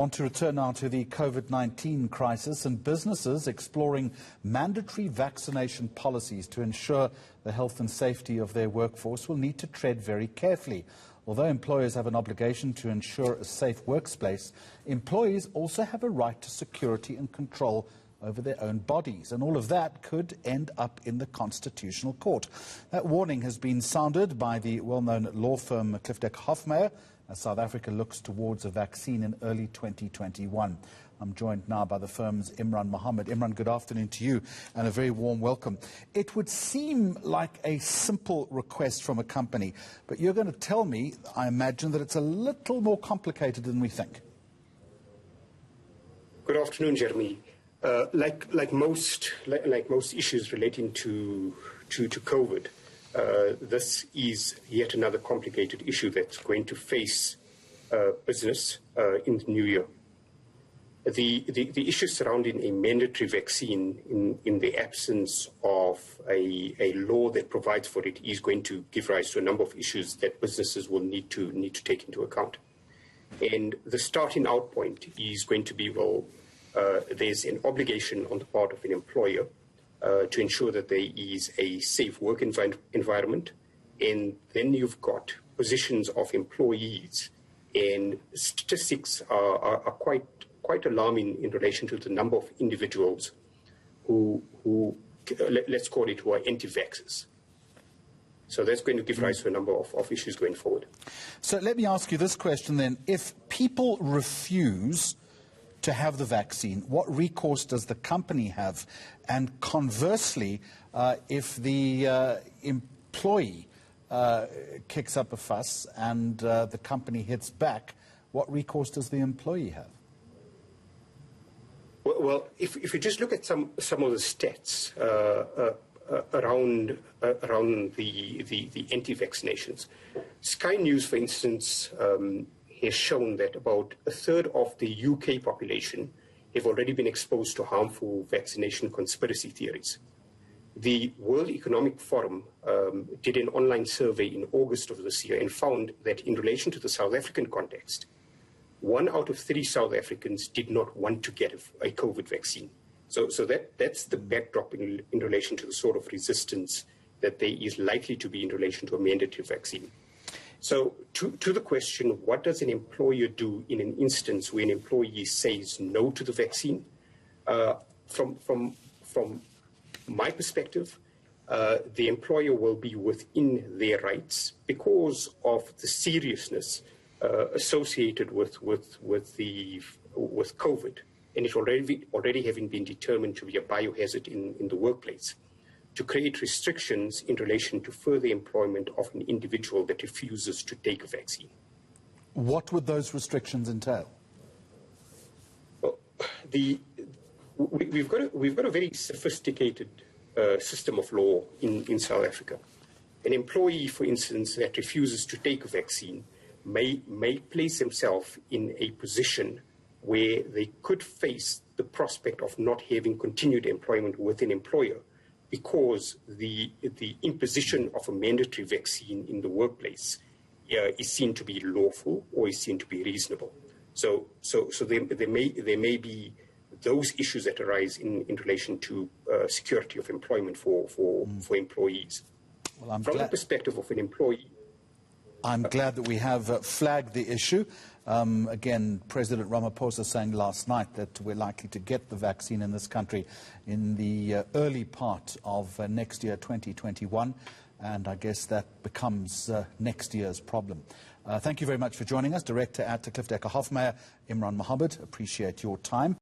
I want to return now to the COVID-19 crisis and businesses exploring mandatory vaccination policies to ensure the health and safety of their workforce will need to tread very carefully. Although employers have an obligation to ensure a safe workplace, employees also have a right to security and control over their own bodies, and all of that could end up in the Constitutional Court. That warning has been sounded by the well-known law firm Cliffe Dekker Hofmeyr as South Africa looks towards a vaccine in early 2021. I'm joined now by the firm's Imraan Mahomed. Imraan, good afternoon to you and a very warm welcome. It would seem like a simple request from a company, but you're going to tell me, I imagine, that it's a little more complicated than we think. Good afternoon, Jeremy. Like most issues relating to COVID, this is yet another complicated issue that's going to face business in the new year. The issue surrounding a mandatory vaccine in the absence of a law that provides for it is going to give rise to a number of issues that businesses will need to take into account. And the starting out point is going to be, well, there's an obligation on the part of an employer to ensure that there is a safe work environment, and then you've got positions of employees, and statistics are quite alarming in relation to the number of individuals who let's call it, who are anti-vaxxers. So that's going to give rise to a number of issues going forward. So let me ask you this question then. If people refuse to have the vaccine, what recourse does the company have? And conversely, if the employee kicks up a fuss and the company hits back, what recourse does the employee have? Well, if you just look at some of the stats around the anti-vaccinations, Sky News, for instance, has shown that about a third of the UK population have already been exposed to harmful vaccination conspiracy theories. The World Economic Forum did an online survey in August of this year and found that in relation to the South African context, 1 out of 3 South Africans did not want to get a COVID vaccine. So that's the backdrop in relation to the sort of resistance that there is likely to be in relation to a mandatory vaccine. So to the question, what does an employer do in an instance where an employee says no to the vaccine? From my perspective, the employer will be within their rights because of the seriousness associated with COVID, and it already having been determined to be a biohazard in the workplace, to create restrictions in relation to further employment of an individual that refuses to take a vaccine. What would those restrictions entail? Well, we've got a very sophisticated system of law in South Africa. An employee, for instance, that refuses to take a vaccine may place himself in a position where they could face the prospect of not having continued employment with an employer because the imposition of a mandatory vaccine in the workplace is seen to be lawful or is seen to be reasonable. So there may be those issues that arise in relation to security of employment for employees. Well, from the perspective of an employee, I'm glad that we have flagged the issue. Again, President Ramaphosa saying last night that we're likely to get the vaccine in this country in the early part of next year, 2021, and I guess that becomes next year's problem. Thank you very much for joining us. Director at Cliffe Dekker Hofmeyr, Imraan Mahomed, appreciate your time.